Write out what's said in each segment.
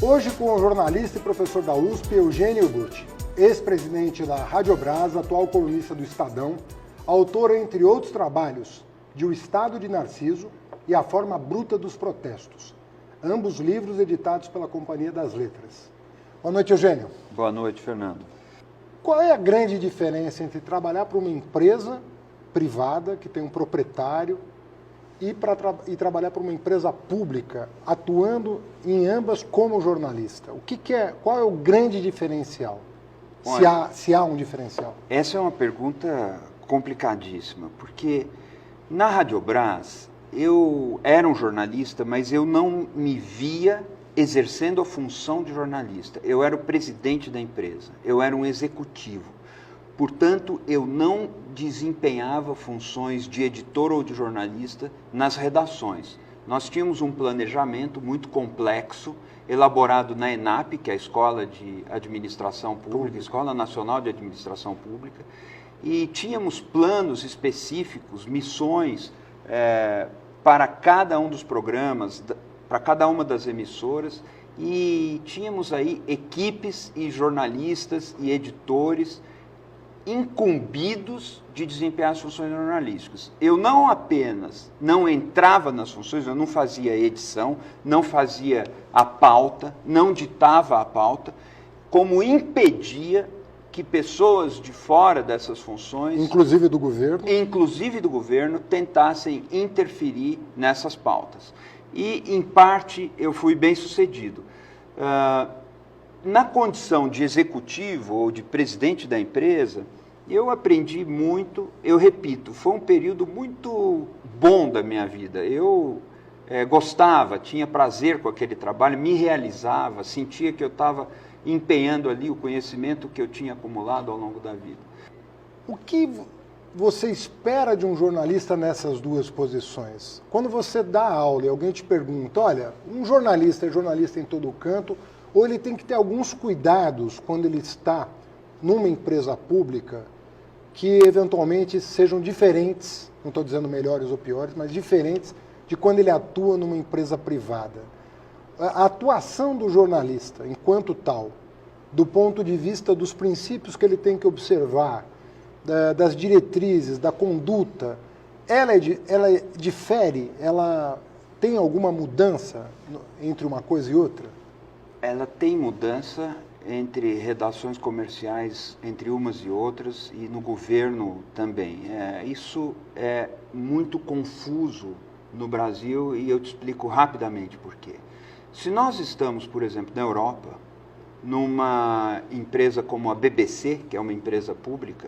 Hoje com o jornalista e professor da USP, Eugênio Butti, ex-presidente da Radiobras, atual colunista do Estadão, autor, entre outros trabalhos, de O Estado de Narciso e A Forma Bruta dos Protestos, ambos livros editados pela Companhia das Letras. Boa noite, Eugênio. Boa noite, Fernando. Qual é a grande diferença entre trabalhar para uma empresa privada, que tem um proprietário, e trabalhar para uma empresa pública, atuando em ambas como jornalista? Qual é o grande diferencial? Olha, Se há um diferencial. Essa é uma pergunta complicadíssima, porque na Radiobras eu era um jornalista, mas eu não me via exercendo a função de jornalista. Eu era o presidente da empresa, eu era um executivo. Portanto, eu não desempenhava funções de editor ou de jornalista nas redações. Nós tínhamos um planejamento muito complexo, elaborado na ENAP, que é a Escola de Administração Pública, Escola Nacional de Administração Pública, e tínhamos planos específicos, missões para cada um dos programas, para cada uma das emissoras, e tínhamos aí equipes e jornalistas e editores incumbidos de desempenhar as funções jornalísticas. Eu não apenas não entrava nas funções, eu não fazia edição, não fazia a pauta, não ditava a pauta, como impedia que pessoas de fora dessas funções, inclusive do governo, tentassem interferir nessas pautas. E, em parte, eu fui bem sucedido. Na condição de executivo ou de presidente da empresa, eu aprendi muito, eu repito, foi um período muito bom da minha vida. Eu gostava, tinha prazer com aquele trabalho, me realizava, sentia que eu estava empenhando ali o conhecimento que eu tinha acumulado ao longo da vida. O que você espera de um jornalista nessas duas posições? Quando você dá aula e alguém te pergunta, olha, um jornalista é jornalista em todo canto, ou ele tem que ter alguns cuidados quando ele está numa empresa pública que eventualmente sejam diferentes, não estou dizendo melhores ou piores, mas diferentes de quando ele atua numa empresa privada. A atuação do jornalista, enquanto tal, do ponto de vista dos princípios que ele tem que observar, das diretrizes, da conduta, ela difere, ela tem alguma mudança entre uma coisa e outra? Ela tem mudança entre redações comerciais, entre umas e outras, e no governo também. Isso é muito confuso no Brasil e eu te explico rapidamente por quê. Se nós estamos, por exemplo, na Europa, numa empresa como a BBC, que é uma empresa pública,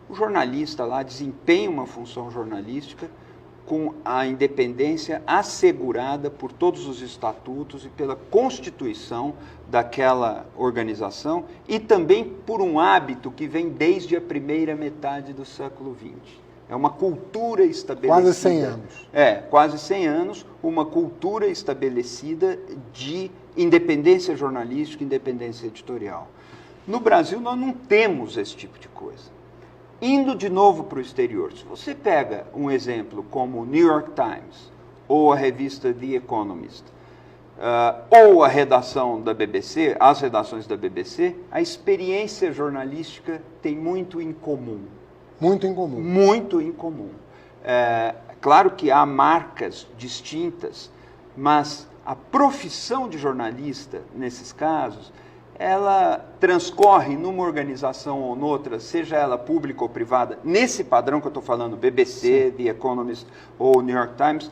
o jornalista lá desempenha uma função jornalística com a independência assegurada por todos os estatutos e pela Constituição daquela organização e também por um hábito que vem desde a primeira metade do século XX. É uma cultura estabelecida... Quase 100 anos. Quase 100 anos, uma cultura estabelecida de independência jornalística, independência editorial. No Brasil, nós não temos esse tipo de coisa. Indo de novo para o exterior, se você pega um exemplo como o New York Times, ou a revista The Economist, ou a redação da BBC, as redações da BBC, a experiência jornalística tem muito em comum. Muito em comum. Muito em comum. Claro que há marcas distintas, mas a profissão de jornalista, nesses casos, ela transcorre numa organização ou noutra, seja ela pública ou privada, nesse padrão que eu estou falando, BBC, sim, The Economist ou New York Times,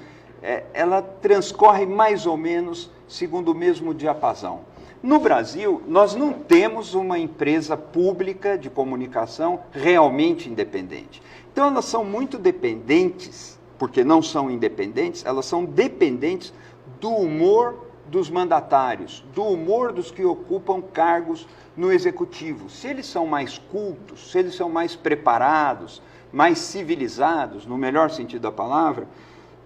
ela transcorre mais ou menos segundo o mesmo diapasão. No Brasil, nós não temos uma empresa pública de comunicação realmente independente. Então, elas são muito dependentes, porque não são independentes, elas são dependentes do humor dos mandatários, do humor dos que ocupam cargos no executivo. Se eles são mais cultos, se eles são mais preparados, mais civilizados, no melhor sentido da palavra,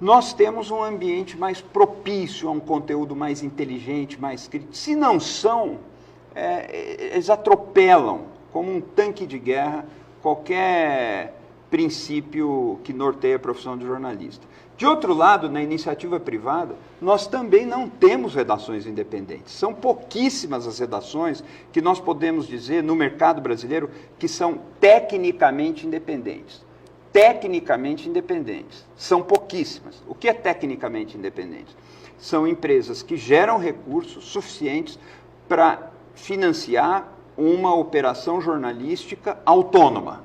nós temos um ambiente mais propício a um conteúdo mais inteligente, mais crítico. Se não são, eles atropelam, como um tanque de guerra, qualquer princípio que norteia a profissão de jornalista. De outro lado, na iniciativa privada, nós também não temos redações independentes. São pouquíssimas as redações que nós podemos dizer, no mercado brasileiro, que são tecnicamente independentes. Tecnicamente independentes. São pouquíssimas. O que é tecnicamente independente? São empresas que geram recursos suficientes para financiar uma operação jornalística autônoma.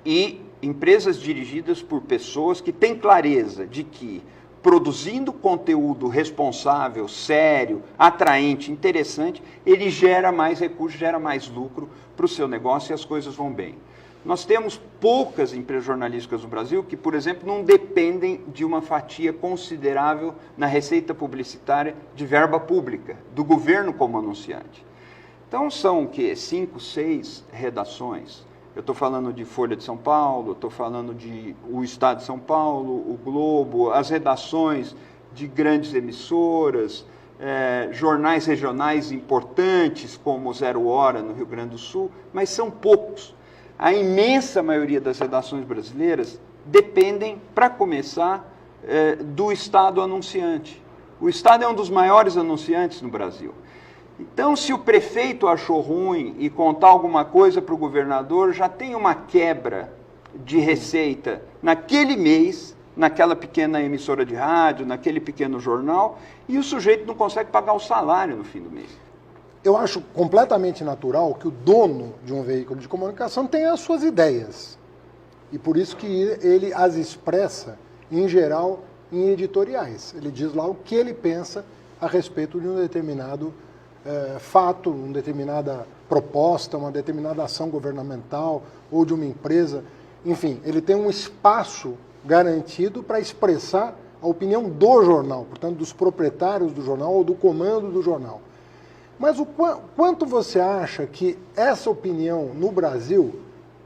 E empresas dirigidas por pessoas que têm clareza de que, produzindo conteúdo responsável, sério, atraente, interessante, ele gera mais recursos, gera mais lucro para o seu negócio e as coisas vão bem. Nós temos poucas empresas jornalísticas no Brasil que, por exemplo, não dependem de uma fatia considerável na receita publicitária de verba pública, do governo como anunciante. Então, são o quê? 5, 6 redações. Eu estou falando de Folha de São Paulo, estou falando de o Estado de São Paulo, o Globo, as redações de grandes emissoras, jornais regionais importantes, como o Zero Hora, no Rio Grande do Sul, mas são poucos. A imensa maioria das redações brasileiras dependem, para começar, do Estado anunciante. O Estado é um dos maiores anunciantes no Brasil. Então, se o prefeito achou ruim e contar alguma coisa para o governador, já tem uma quebra de receita naquele mês, naquela pequena emissora de rádio, naquele pequeno jornal, e o sujeito não consegue pagar o salário no fim do mês. Eu acho completamente natural que o dono de um veículo de comunicação tenha as suas ideias. E por isso que ele as expressa, em geral, em editoriais. Ele diz lá o que ele pensa a respeito de um determinado fato, uma determinada proposta, uma determinada ação governamental ou de uma empresa. Enfim, ele tem um espaço garantido para expressar a opinião do jornal, portanto, dos proprietários do jornal ou do comando do jornal. Mas o quanto você acha que essa opinião no Brasil,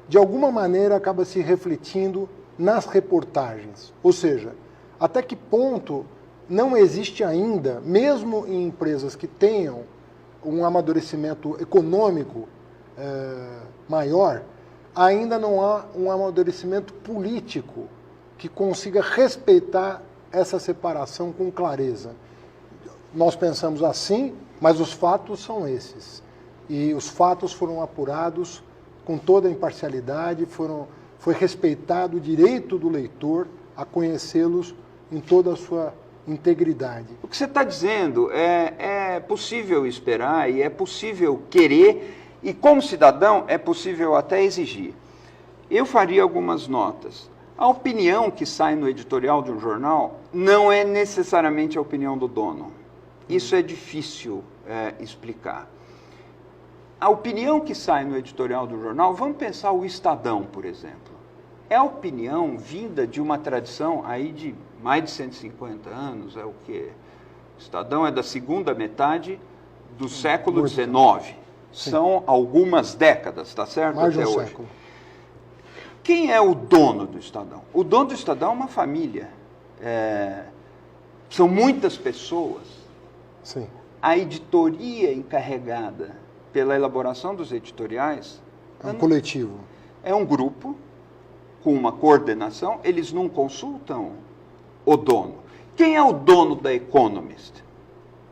de alguma maneira, acaba se refletindo nas reportagens? Ou seja, até que ponto não existe ainda, mesmo em empresas que tenham um amadurecimento econômico maior, ainda não há um amadurecimento político que consiga respeitar essa separação com clareza. Nós pensamos assim, mas os fatos são esses. E os fatos foram apurados com toda a imparcialidade, foi respeitado o direito do leitor a conhecê-los em toda a sua integridade. O que você está dizendo é possível esperar e é possível querer, e como cidadão é possível até exigir. Eu faria algumas notas. A opinião que sai no editorial de um jornal não é necessariamente a opinião do dono. Isso é difícil explicar. A opinião que sai no editorial do jornal, vamos pensar o Estadão, por exemplo. É a opinião vinda de uma tradição aí de mais de 150 anos, é o quê? O Estadão é da segunda metade do século XIX. São algumas décadas, tá certo? Mais de um até hoje. século. Quem é o dono do Estadão? O dono do Estadão é uma família. São muitas pessoas. Sim. A editoria encarregada pela elaboração dos editoriais É um coletivo. é um grupo com uma coordenação, eles não consultam o dono. Quem é o dono da Economist?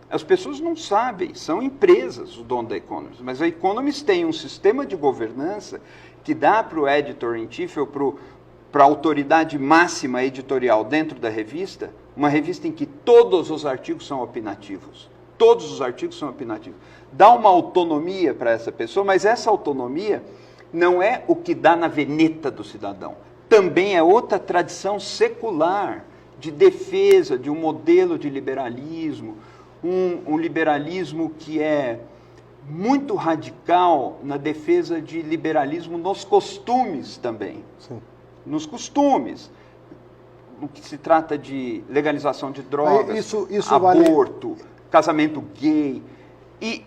As pessoas não sabem, são empresas o dono da Economist, mas a Economist tem um sistema de governança que dá para o editor-in-chief ou para a autoridade máxima editorial dentro da revista, uma revista em que todos os artigos são opinativos. Todos os artigos são opinativos. Dá uma autonomia para essa pessoa, mas essa autonomia não é o que dá na veneta do cidadão. Também é outra tradição secular de defesa de um modelo de liberalismo, um liberalismo que é muito radical na defesa de liberalismo nos costumes também. Sim. Nos costumes. No que se trata de legalização de drogas, Isso aborto, casamento gay. E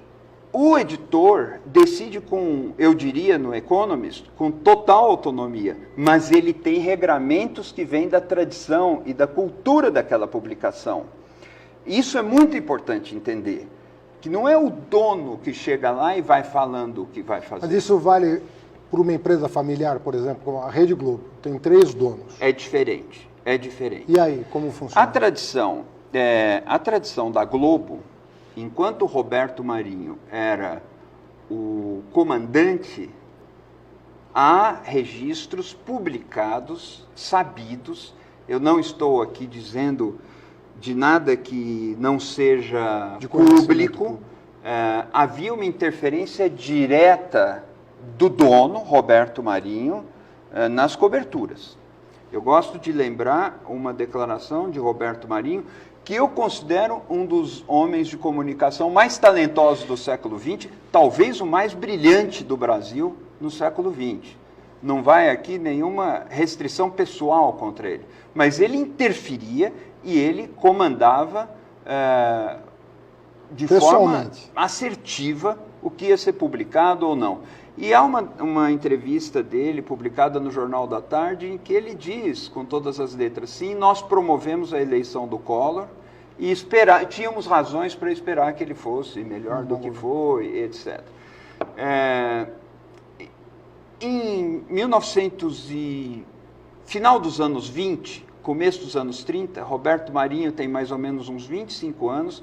o editor decide com, eu diria no Economist, com total autonomia, mas ele tem regramentos que vêm da tradição e da cultura daquela publicação. Isso é muito importante entender, que não é o dono que chega lá e vai falando o que vai fazer. Mas isso vale por uma empresa familiar, por exemplo, como a Rede Globo, tem 3 donos. É diferente, é diferente. E aí, como funciona? A tradição da Globo, enquanto Roberto Marinho era o comandante, há registros publicados, sabidos. Eu não estou aqui dizendo de nada que não seja público. Havia uma interferência direta do dono, Roberto Marinho, nas coberturas. Eu gosto de lembrar uma declaração de Roberto Marinho, que eu considero um dos homens de comunicação mais talentosos do século XX, talvez o mais brilhante do Brasil no século XX. Não vai aqui nenhuma restrição pessoal contra ele, mas ele interferia e ele comandava de forma assertiva o que ia ser publicado ou não. E há uma entrevista dele publicada no Jornal da Tarde em que ele diz, com todas as letras, sim, nós promovemos a eleição do Collor e tínhamos razões para esperar que ele fosse melhor do que foi, etc. Em final dos anos 20, começo dos anos 30, Roberto Marinho tem mais ou menos uns 25 anos.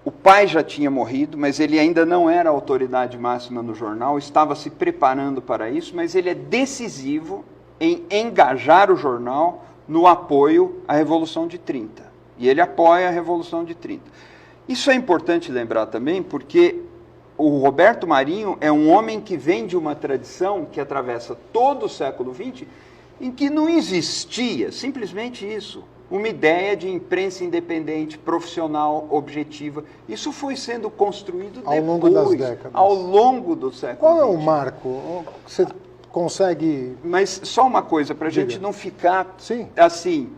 O pai já tinha morrido, mas ele ainda não era a autoridade máxima no jornal, estava se preparando para isso, mas ele é decisivo em engajar o jornal no apoio à Revolução de 30. E ele apoia a Revolução de 30. Isso é importante lembrar também, porque o Roberto Marinho é um homem que vem de uma tradição que atravessa todo o século XX, em que não existia simplesmente isso, uma ideia de imprensa independente, profissional, objetiva. Isso foi sendo construído ao longo das décadas. Ao longo do século XX. Qual é o marco? Você consegue... Mas só uma coisa, para a gente não ficar assim.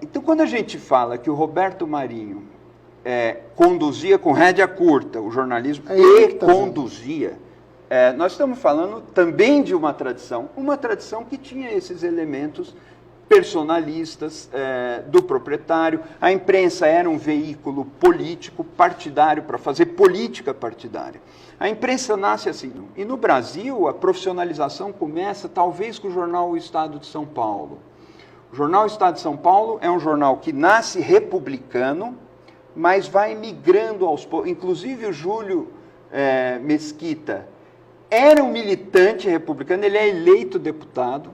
Então, quando a gente fala que o Roberto Marinho conduzia com rédea curta o jornalismo conduzia, nós estamos falando também de uma tradição que tinha esses elementos personalistas do proprietário. A imprensa era um veículo político, partidário, para fazer política partidária. A imprensa nasce assim. E no Brasil, a profissionalização começa talvez com o jornal O Estado de São Paulo. O jornal O Estado de São Paulo é um jornal que nasce republicano, mas vai migrando aos poucos. Inclusive o Júlio Mesquita era um militante republicano, ele é eleito deputado,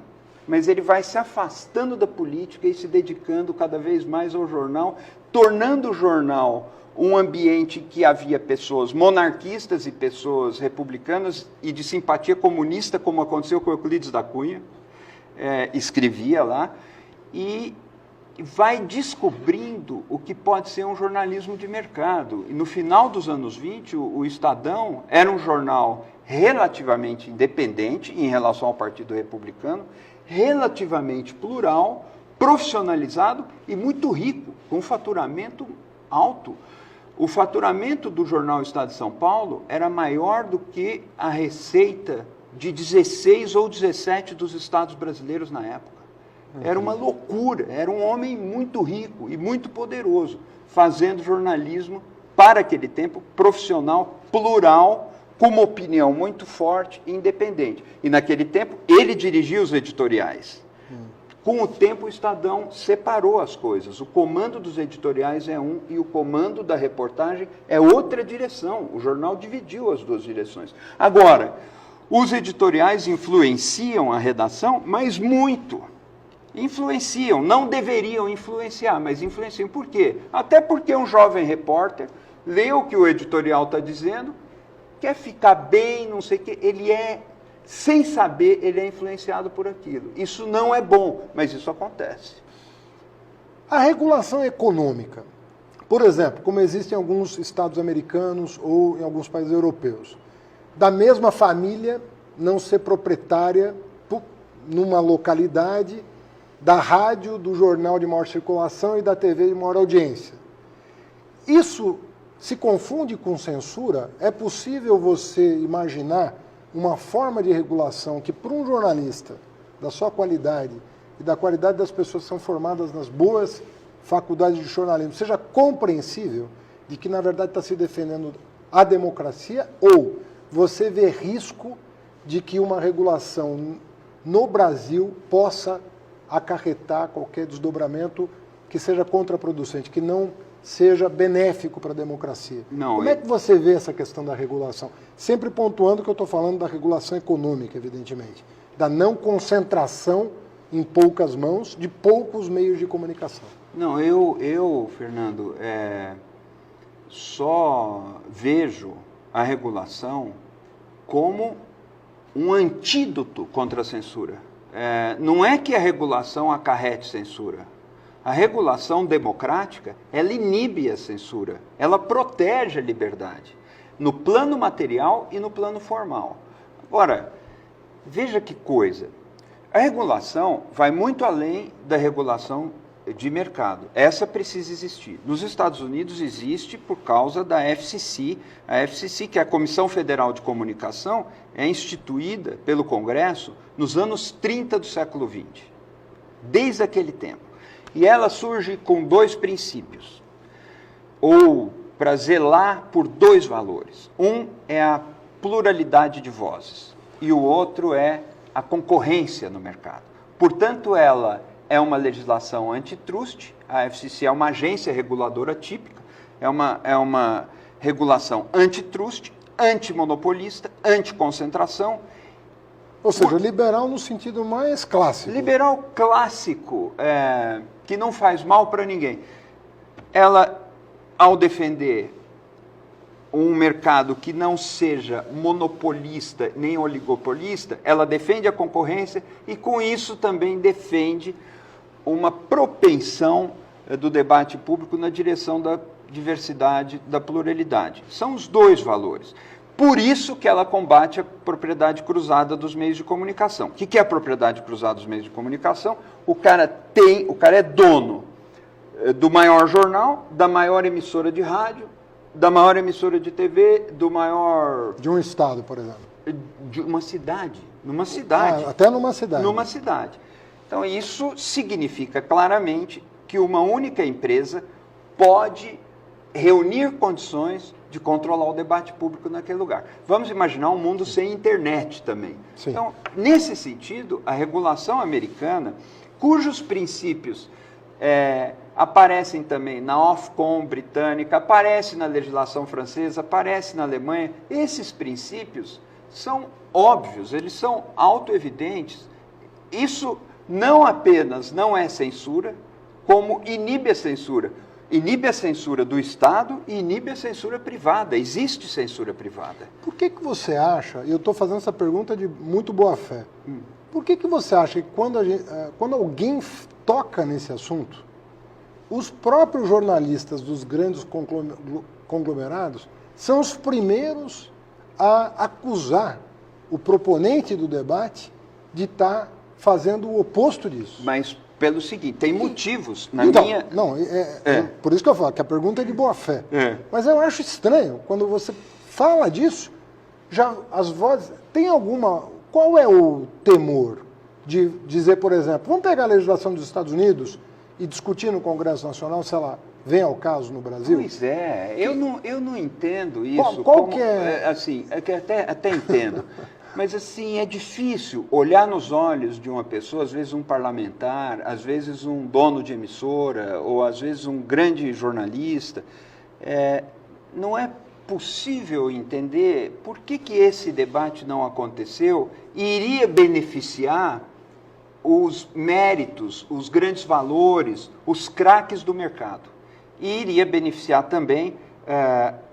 mas ele vai se afastando da política e se dedicando cada vez mais ao jornal, tornando o jornal um ambiente que havia pessoas monarquistas e pessoas republicanas e de simpatia comunista, como aconteceu com Euclides da Cunha, escrevia lá, e vai descobrindo o que pode ser um jornalismo de mercado. E no final dos anos 20, o Estadão era um jornal relativamente independente em relação ao Partido Republicano, relativamente plural, profissionalizado e muito rico, com faturamento alto. O faturamento do jornal Estado de São Paulo era maior do que a receita de 16 ou 17 dos estados brasileiros na época. Era uma loucura, era um homem muito rico e muito poderoso, fazendo jornalismo, para aquele tempo, profissional, plural, com uma opinião muito forte e independente. E naquele tempo, ele dirigia os editoriais. Com o tempo, o Estadão separou as coisas. O comando dos editoriais é um e o comando da reportagem é outra direção. O jornal dividiu as duas direções. Agora, os editoriais influenciam a redação, mas muito. Influenciam, não deveriam influenciar, mas influenciam. Por quê? Até porque um jovem repórter lê o que o editorial está dizendo, quer ficar bem, não sei o quê, sem saber, ele é influenciado por aquilo. Isso não é bom, mas isso acontece. A regulação econômica, por exemplo, como existe em alguns estados americanos ou em alguns países europeus, da mesma família não ser proprietária numa localidade da rádio, do jornal de maior circulação e da TV de maior audiência. Isso se confunde com censura? É possível você imaginar uma forma de regulação que, para um jornalista da sua qualidade e da qualidade das pessoas que são formadas nas boas faculdades de jornalismo, seja compreensível de que, na verdade, está se defendendo a democracia, ou você vê risco de que uma regulação no Brasil possa acarretar qualquer desdobramento que seja contraproducente, que não seja benéfico para a democracia. Não, Como é que você vê essa questão da regulação? Sempre pontuando que eu estou falando da regulação econômica, evidentemente, da não concentração em poucas mãos de poucos meios de comunicação. Não, Fernando, só vejo a regulação como um antídoto contra a censura. Não é que a regulação acarrete censura. A regulação democrática, ela inibe a censura, ela protege a liberdade, no plano material e no plano formal. Agora, veja que coisa, a regulação vai muito além da regulação de mercado. Essa precisa existir. Nos Estados Unidos existe por causa da FCC. A FCC, que é a Comissão Federal de Comunicação, é instituída pelo Congresso nos anos 30 do século XX, desde aquele tempo. E ela surge com dois princípios, ou para zelar por dois valores. Um é a pluralidade de vozes e o outro é a concorrência no mercado. Portanto, ela é uma legislação antitrust, a FCC é uma agência reguladora típica, é uma regulação antitrust, antimonopolista, anticoncentração. Ou seja, liberal no sentido mais clássico. Liberal clássico, que não faz mal para ninguém. Ela, ao defender um mercado que não seja monopolista nem oligopolista, ela defende a concorrência e, com isso, também defende uma propensão do debate público na direção da diversidade, da pluralidade. São os dois valores. Por isso que ela combate a propriedade cruzada dos meios de comunicação. O que é a propriedade cruzada dos meios de comunicação? O cara é dono do maior jornal, da maior emissora de rádio, da maior emissora de TV, do maior... De um estado, por exemplo. De uma cidade. Numa cidade. Até numa cidade. Numa cidade. Então, isso significa claramente que uma única empresa pode reunir condições de controlar o debate público naquele lugar. Vamos imaginar um mundo sem internet também. Sim. Então, nesse sentido, a regulação americana, cujos princípios aparecem também na Ofcom britânica, aparece na legislação francesa, aparece na Alemanha, esses princípios são óbvios, eles são autoevidentes. Isso não apenas não é censura, como inibe a censura. Inibe a censura do Estado e inibe a censura privada. Existe censura privada. Por que você acha, e eu estou fazendo essa pergunta de muito boa fé, por que você acha que quando alguém toca nesse assunto, os próprios jornalistas dos grandes conglomerados são os primeiros a acusar o proponente do debate de estar fazendo o oposto disso? Mas pelo seguinte, tem motivos na então, minha... Não, por isso que eu falo que a pergunta é de boa fé. Mas eu acho estranho, quando você fala disso, já as vozes... Tem alguma... Qual é o temor de dizer, por exemplo, vamos pegar a legislação dos Estados Unidos e discutir no Congresso Nacional, se ela vem ao caso no Brasil? Pois é, eu não entendo isso. Qual que é... Assim, é que até entendo. Mas, assim, é difícil olhar nos olhos de uma pessoa, às vezes um parlamentar, às vezes um dono de emissora, ou às vezes um grande jornalista. Não é possível entender por que esse debate não aconteceu e iria beneficiar os méritos, os grandes valores, os craques do mercado. E iria beneficiar também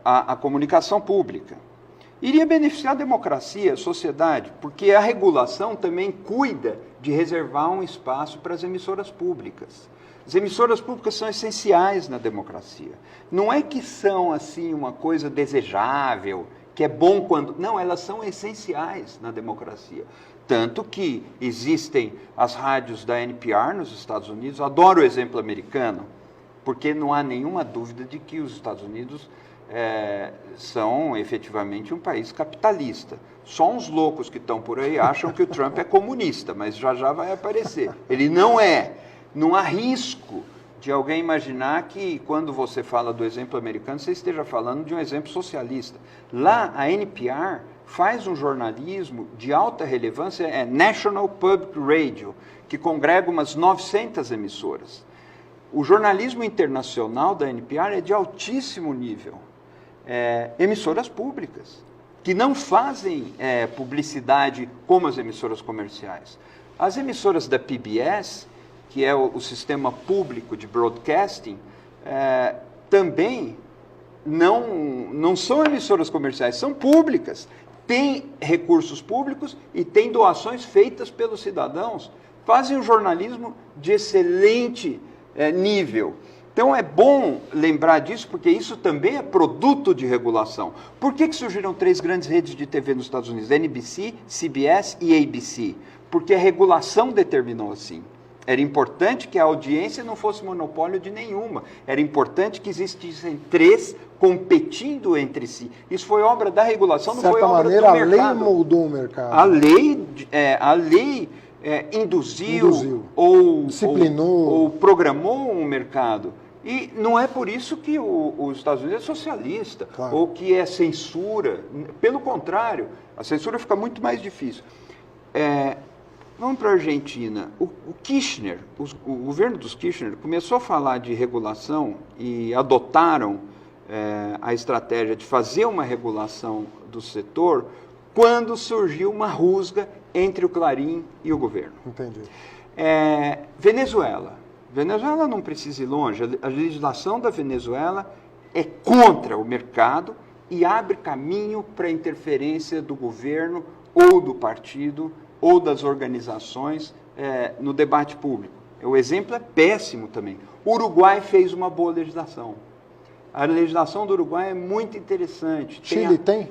a comunicação pública. Iria beneficiar a democracia, a sociedade, porque a regulação também cuida de reservar um espaço para as emissoras públicas. As emissoras públicas são essenciais na democracia. Não é que são, assim, uma coisa desejável, que é bom quando... Não, elas são essenciais na democracia. Tanto que existem as rádios da NPR nos Estados Unidos. Adoro o exemplo americano, porque não há nenhuma dúvida de que os Estados Unidos são efetivamente um país capitalista. Só uns loucos que estão por aí acham que o Trump é comunista, mas já vai aparecer. Ele não é. Não há risco de alguém imaginar que, quando você fala do exemplo americano, você esteja falando de um exemplo socialista. Lá, a NPR faz um jornalismo de alta relevância, é National Public Radio, que congrega umas 900 emissoras. O jornalismo internacional da NPR é de altíssimo nível. Emissoras públicas, que não fazem publicidade como as emissoras comerciais. As emissoras da PBS, que é o sistema público de broadcasting, também não são emissoras comerciais, são públicas. Tem recursos públicos e tem doações feitas pelos cidadãos. Fazem um jornalismo de excelente nível. Então é bom lembrar disso, porque isso também é produto de regulação. Por que surgiram 3 grandes redes de TV nos Estados Unidos? NBC, CBS e ABC. Porque a regulação determinou assim. Era importante que a audiência não fosse monopólio de nenhuma. Era importante que existissem 3 competindo entre si. Isso foi obra da regulação, não foi obra do mercado. De certa maneira, a lei moldou o mercado. A lei induziu. Ou disciplinou. Ou programou um mercado. E não é por isso que os Estados Unidos é socialista, claro, ou que é censura. Pelo contrário, a censura fica muito mais difícil. Vamos para a Argentina. O Kirchner, o governo dos Kirchner começou a falar de regulação e adotaram a estratégia de fazer uma regulação do setor quando surgiu uma rusga entre o Clarim e o governo. Entendi. Venezuela. Venezuela não precisa ir longe. A legislação da Venezuela é contra o mercado e abre caminho para a interferência do governo ou do partido ou das organizações no debate público. O exemplo é péssimo também. O Uruguai fez uma boa legislação. A legislação do Uruguai é muito interessante. Chile tem?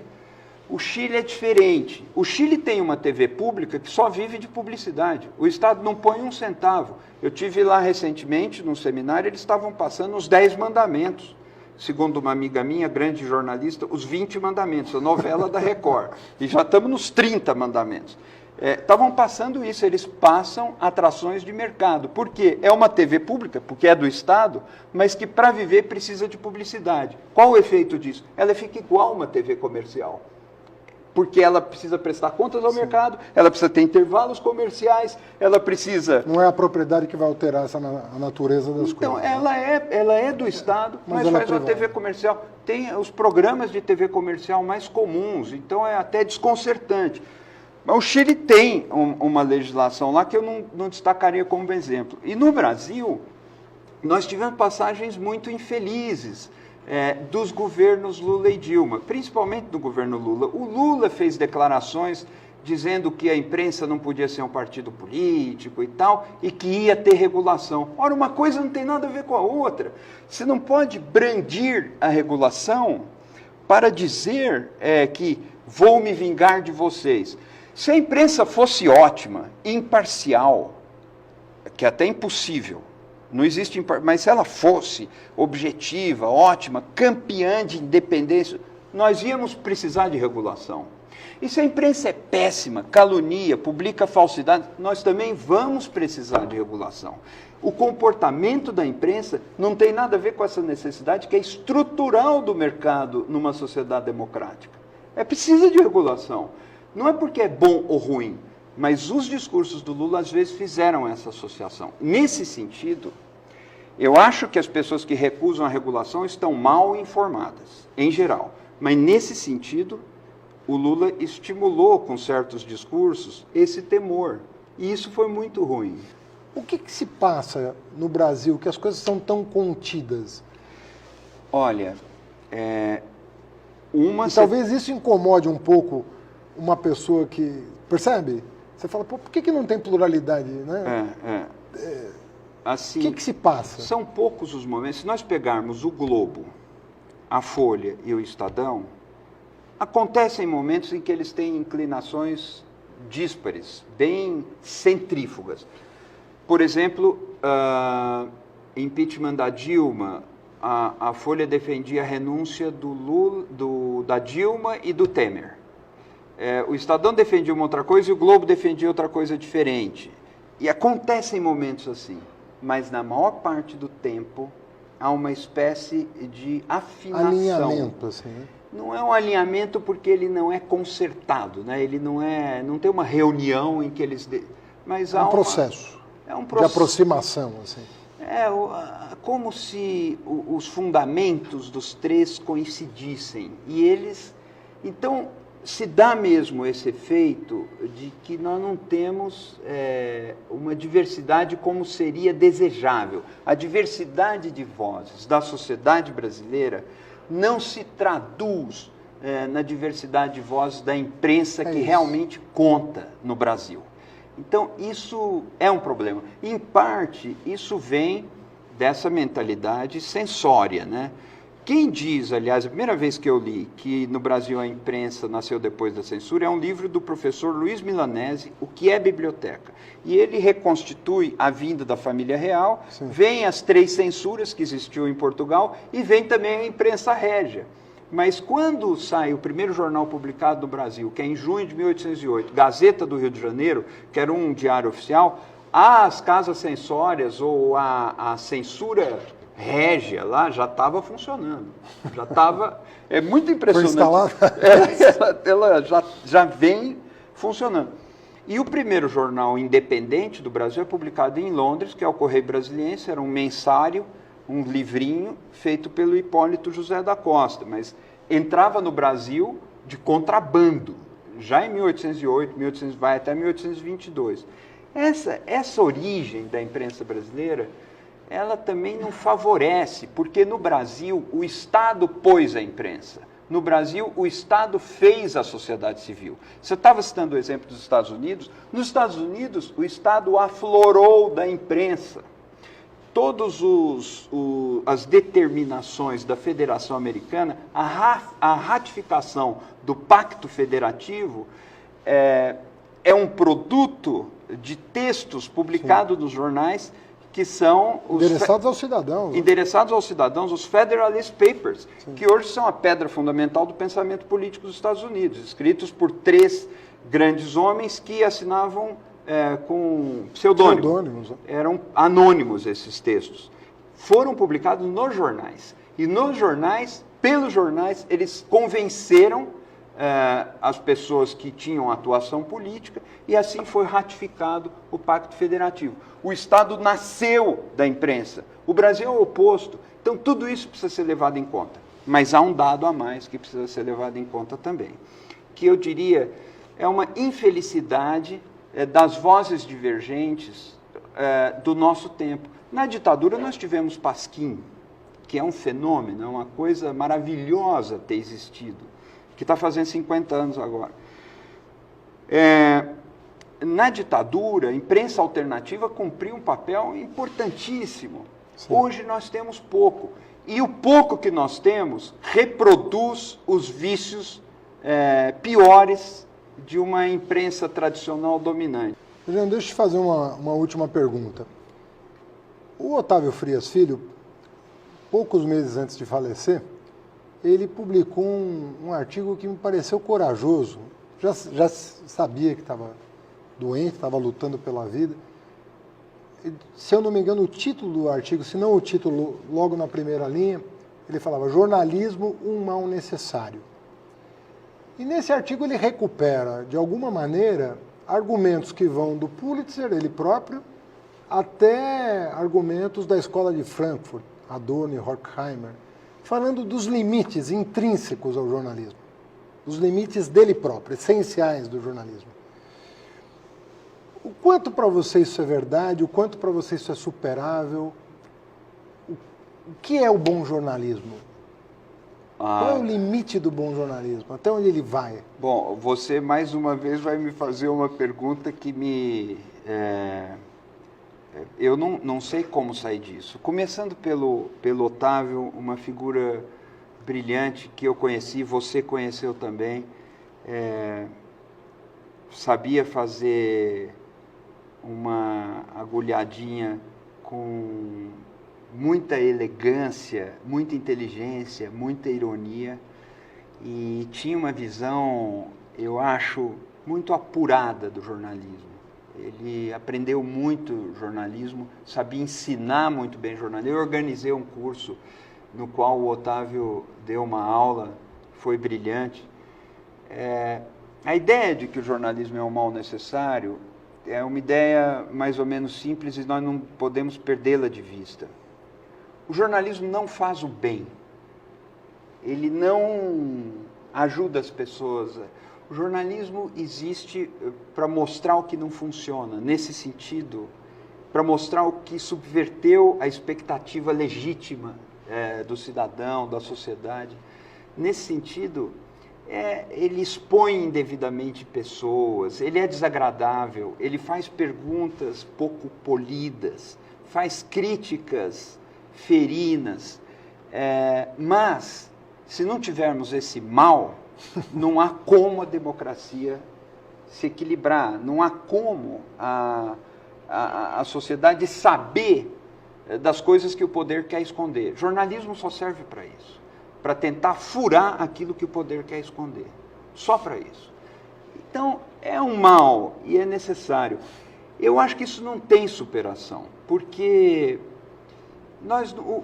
O Chile é diferente. O Chile tem uma TV pública que só vive de publicidade. O Estado não põe um centavo. Eu tive lá recentemente, num seminário, eles estavam passando os 10 mandamentos. Segundo uma amiga minha, grande jornalista, os 20 mandamentos, a novela da Record. E já estamos nos 30 mandamentos. Estavam passando isso, eles passam atrações de mercado. Por quê? É uma TV pública, porque é do Estado, mas que para viver precisa de publicidade. Qual o efeito disso? Ela fica igual uma TV comercial. Porque ela precisa prestar contas ao mercado, ela precisa ter intervalos comerciais, ela precisa... Não é a propriedade que vai alterar a natureza das coisas. Então, ela é do Estado, mas faz uma TV comercial. Tem os programas de TV comercial mais comuns, então é até desconcertante. Mas o Chile tem uma legislação lá que eu não destacaria como exemplo. E no Brasil, nós tivemos passagens muito infelizes dos governos Lula e Dilma, principalmente do governo Lula. O Lula fez declarações dizendo que a imprensa não podia ser um partido político e tal, e que ia ter regulação. Ora, uma coisa não tem nada a ver com a outra. Você não pode brandir a regulação para dizer que vou me vingar de vocês. Se a imprensa fosse ótima, imparcial, que é até impossível, não existe, mas se ela fosse objetiva, ótima, campeã de independência, nós íamos precisar de regulação. E se a imprensa é péssima, calunia, publica falsidade, nós também vamos precisar de regulação. O comportamento da imprensa não tem nada a ver com essa necessidade que é estrutural do mercado numa sociedade democrática. Precisa de regulação. Não é porque é bom ou ruim, mas os discursos do Lula às vezes fizeram essa associação. Nesse sentido, eu acho que as pessoas que recusam a regulação estão mal informadas, em geral. Mas nesse sentido, o Lula estimulou com certos discursos esse temor. E isso foi muito ruim. O que se passa no Brasil que as coisas são tão contidas? Olha, talvez isso incomode um pouco uma pessoa que... Percebe? Você fala, por que não tem pluralidade, né? Assim, o que se passa? São poucos os momentos. Se nós pegarmos o Globo, a Folha e o Estadão, acontecem momentos em que eles têm inclinações díspares, bem centrífugas. Por exemplo, impeachment da Dilma, a Folha defendia a renúncia da Dilma e do Temer. O Estadão defendia uma outra coisa e o Globo defendia outra coisa diferente. E acontecem momentos assim, mas na maior parte do tempo há uma espécie de afinação. Alinhamento, assim, né? não é um alinhamento porque ele não é concertado, né? Ele não tem uma reunião em que eles... Mas é um processo. É um de processo aproximação, assim. Como se os fundamentos dos três coincidissem. E eles... Então, se dá mesmo esse efeito de que nós não temos uma diversidade como seria desejável. A diversidade de vozes da sociedade brasileira não se traduz na diversidade de vozes da imprensa que realmente conta no Brasil. Então, isso é um problema. Em parte, isso vem dessa mentalidade censória, né? Quem diz, aliás, a primeira vez que eu li que no Brasil a imprensa nasceu depois da censura é um livro do professor Luiz Milanese, O que é Biblioteca? E ele reconstitui a vinda da família real, Sim. Vem as 3 censuras que existiu em Portugal e vem também a imprensa régia. Mas quando sai o primeiro jornal publicado no Brasil, que é em junho de 1808, Gazeta do Rio de Janeiro, que era um diário oficial, as casas censórias ou a censura régia lá já estava funcionando. Já estava... É muito impressionante. Foi instalada? Ela já vem funcionando. E o primeiro jornal independente do Brasil é publicado em Londres, que é o Correio Brasiliense, era um mensário, um livrinho feito pelo Hipólito José da Costa, mas entrava no Brasil de contrabando, já em 1808, vai até 1822. Essa origem da imprensa brasileira, ela também não favorece, porque no Brasil o Estado pôs a imprensa. No Brasil, o Estado fez a sociedade civil. Você estava citando o exemplo dos Estados Unidos. Nos Estados Unidos, o Estado aflorou da imprensa. Todas as determinações da Federação Americana, a ratificação do Pacto Federativo é um produto de textos publicados nos jornais que são endereçados aos cidadãos. Endereçados aos cidadãos, os Federalist Papers, Sim. que hoje são a pedra fundamental do pensamento político dos Estados Unidos, escritos por 3 grandes homens que assinavam com pseudônimos. Eram anônimos esses textos. Foram publicados nos jornais. E nos jornais, pelos jornais, eles convenceram as pessoas que tinham atuação política e assim foi ratificado o Pacto Federativo. O Estado nasceu da imprensa. O Brasil é o oposto. Então, tudo isso precisa ser levado em conta. Mas há um dado a mais que precisa ser levado em conta também, que eu diria é uma infelicidade das vozes divergentes do nosso tempo. Na ditadura nós tivemos Pasquim, que é um fenômeno, é uma coisa maravilhosa ter existido, que está fazendo 50 anos agora. Na ditadura, a imprensa alternativa cumpriu um papel importantíssimo. Sim. Hoje nós temos pouco. E o pouco que nós temos reproduz os vícios piores de uma imprensa tradicional dominante. Juliano, deixa eu te fazer uma última pergunta. O Otávio Frias Filho, poucos meses antes de falecer, ele publicou um artigo que me pareceu corajoso. Já sabia que estava doente, estava lutando pela vida. Se eu não me engano, o título do artigo, se não o título logo na primeira linha, ele falava: jornalismo, um mal necessário. E nesse artigo ele recupera, de alguma maneira, argumentos que vão do Pulitzer, ele próprio, até argumentos da escola de Frankfurt, Adorno e Horkheimer, falando dos limites intrínsecos ao jornalismo, os limites dele próprio, essenciais do jornalismo. O quanto para você isso é verdade, o quanto para você isso é superável? O que é o bom jornalismo? Qual é o limite do bom jornalismo? Até onde ele vai? Bom, você mais uma vez vai me fazer uma pergunta que me... eu não sei como sair disso. Começando pelo Otávio, uma figura brilhante que eu conheci, você conheceu também, sabia fazer uma agulhadinha com muita elegância, muita inteligência, muita ironia, e tinha uma visão, eu acho, muito apurada do jornalismo. Ele aprendeu muito jornalismo, sabia ensinar muito bem jornalismo. Eu organizei um curso no qual o Otávio deu uma aula foi brilhante. A ideia de que o jornalismo é um mal necessário é uma ideia mais ou menos simples e nós não podemos perdê-la de vista. O jornalismo não faz o bem. Ele não ajuda as pessoas. O jornalismo existe para mostrar o que não funciona. Nesse sentido, para mostrar o que subverteu a expectativa legítima do cidadão, da sociedade. Nesse sentido, ele expõe indevidamente pessoas, ele é desagradável, ele faz perguntas pouco polidas, faz críticas ferinas, mas se não tivermos esse mal, não há como a democracia se equilibrar, não há como a sociedade saber das coisas que o poder quer esconder. Jornalismo só serve para isso, para tentar furar aquilo que o poder quer esconder, só para isso. Então, é um mal e é necessário. Eu acho que isso não tem superação, porque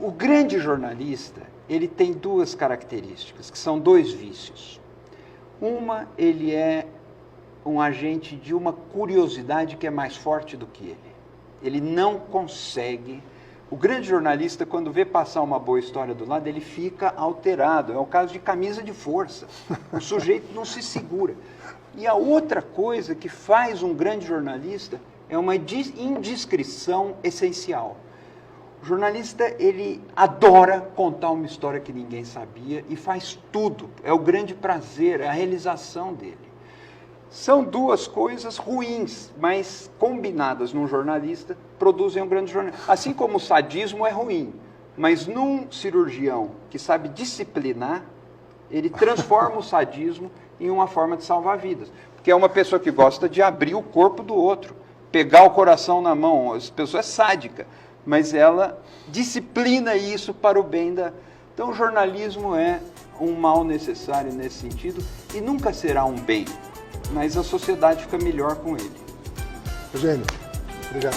o grande jornalista, ele tem duas características, que são dois vícios. Uma, ele é um agente de uma curiosidade que é mais forte do que ele. Ele não consegue... O grande jornalista, quando vê passar uma boa história do lado, ele fica alterado. É o caso de camisa de força. O sujeito não se segura. E a outra coisa que faz um grande jornalista é uma indiscrição essencial. O jornalista, ele adora contar uma história que ninguém sabia e faz tudo. É o grande prazer, é a realização dele. São duas coisas ruins, mas combinadas num jornalista, produzem um grande jornalista. Assim como o sadismo é ruim, mas num cirurgião que sabe disciplinar, ele transforma o sadismo em uma forma de salvar vidas. Porque é uma pessoa que gosta de abrir o corpo do outro, pegar o coração na mão. Essa pessoa é sádica, mas ela disciplina isso para o bem da... Então o jornalismo é um mal necessário nesse sentido e nunca será um bem. Mas a sociedade fica melhor com ele. Eugênio, obrigado.